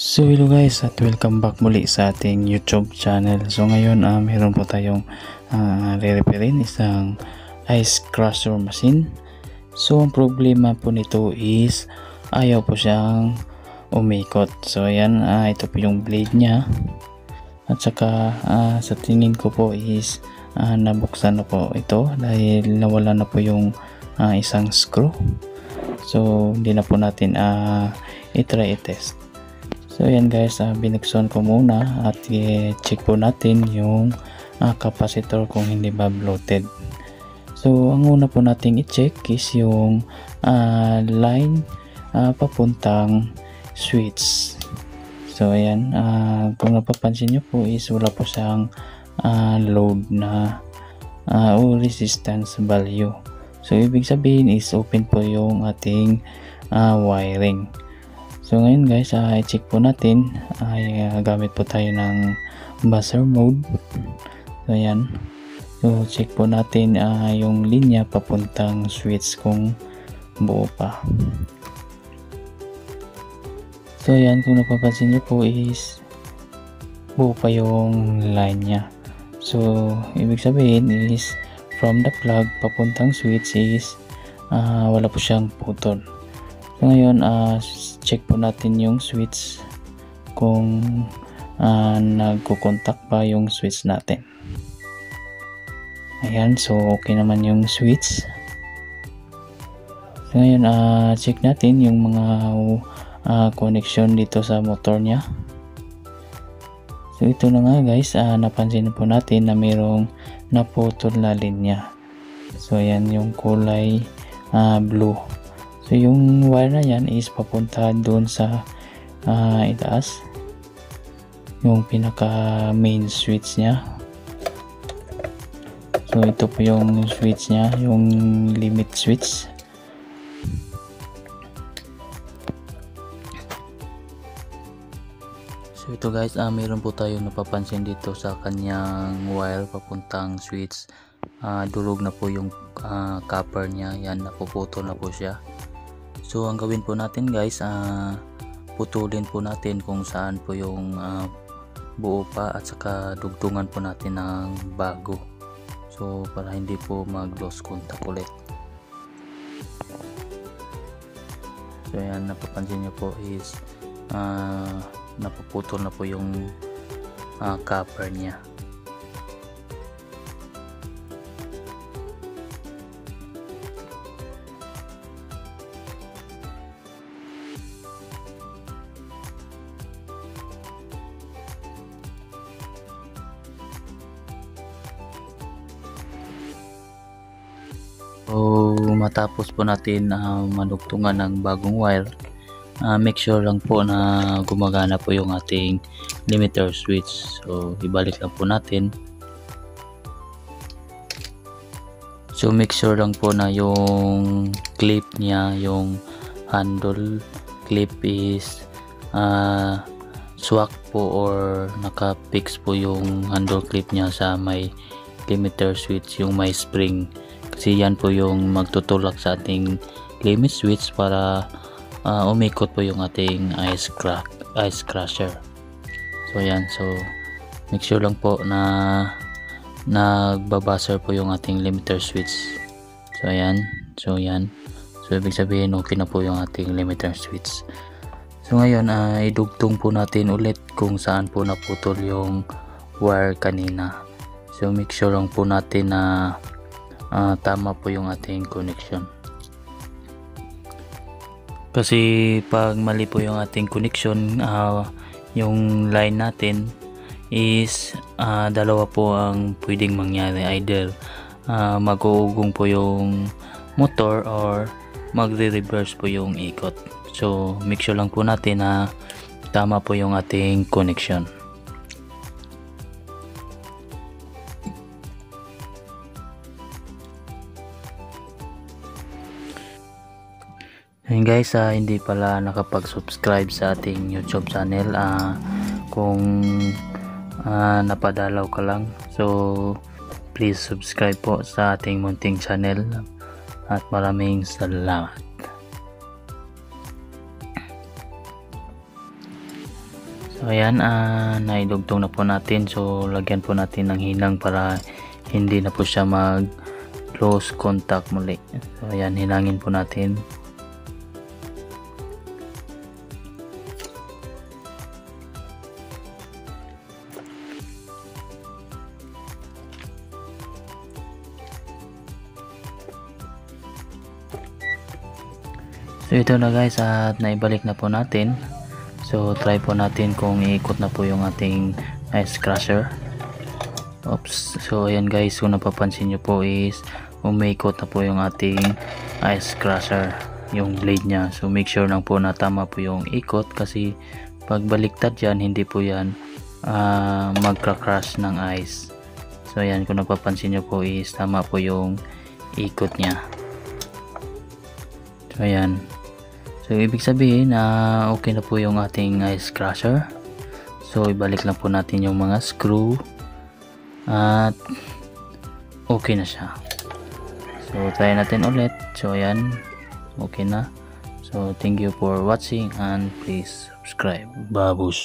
So hello guys at welcome back muli sa ating YouTube channel. So ngayon meron po tayong re-repairin isang ice crusher machine. So ang problema po nito is ayaw po siyang umikot. So ayan, ito po yung blade niya. At saka sa tingin ko po is nabuksan na po ito dahil nawala na po yung isang screw. So hindi na po natin i-try i-test. So ayan guys, binuksan ko muna at i-check po natin yung capacitor kung hindi ba bloated. So ang una po nating i-check is yung line papuntang switch. So ayan, kung napapansin nyo po is wala po siyang load na resistance value. So ibig sabihin is open po yung ating wiring. So ngayon guys, i-check po natin, gamit po tayo ng buzzer mode. So ayan, so check po natin yung linya papuntang switch kung buo pa. So ayan, kung napapansin nyo po is buo pa yung line nya. So ibig sabihin is from the plug papuntang switch is wala po siyang putol. So ngayon, check po natin yung switch kung nagko-contact pa yung switch natin. Ayan, so okay naman yung switch. So ngayon, check natin yung mga connection dito sa motor nya. So ito na nga guys, napansin po natin na mayroong naputol na linya. So ayan yung kulay blue. So yung wire na yan is papunta doon sa itaas, yung pinaka main switch nya. So ito po yung switch nya, yung limit switch. So ito guys, mayroon po tayo napapansin dito sa kanyang wire papuntang switch. Durog na po yung copper nya, yan, napuputol na po siya. So ang gawin po natin guys, putulin po natin kung saan po yung buo pa at saka dugtungan po natin ng bago. So para hindi po mag-loss contact ulit. So ayan, napapansin nyo po is napuputol na po yung copper nya. So matapos po natin madugtungan ng bagong wire, make sure lang po na gumagana po yung ating limiter switch. So ibalik lang po natin. So make sure lang po na yung clip niya, yung handle clip is swak po or naka-fix po yung handle clip niya sa may limiter switch, yung may spring. Kasi yan po yung magtutulak sa ating limit switch para umikot po yung ating ice crusher. So yan, so make sure lang po na nagbabuzzer po yung ating limiter switch. So ayan, so yan, so ibig sabihin okay na po yung ating limiter switch. So ngayon, idugtong po natin ulit kung saan po naputol yung wire kanina. So make sure lang po natin na tama po yung ating connection. Kasi pag mali po yung ating connection, yung line natin is dalawa po ang pwedeng mangyari. Either mag-uugong po yung motor or magre-reverse po yung ikot. So make sure lang po natin na tama po yung ating connection. Ayun guys, hindi pala nakapag-subscribe sa ating YouTube channel. Kung napadalaw ka lang, so please subscribe po sa ating munting channel at maraming salamat. So ayan, naidugtong na po natin. So lagyan po natin ng hinang para hindi na po siya mag close contact muli. So ayan, hinangin po natin. So ito na guys, at naibalik na po natin. So try po natin kung iikot na po yung ating ice crusher. Oops. So ayan guys, kung napapansin nyo po is umiikot na po yung ating ice crusher, yung blade nya. So make sure lang po na tama po yung ikot, kasi pag baliktad yan, hindi po yan magka-crush ng ice. So ayan, kung napapansin nyo po is tama po yung ikot nya. So ayan. So ibig sabihin na okay na po yung ating ice crusher. So ibalik lang po natin yung mga screw at okay na siya. So try natin ulit. So ayan, okay na. So thank you for watching and please subscribe. Babus.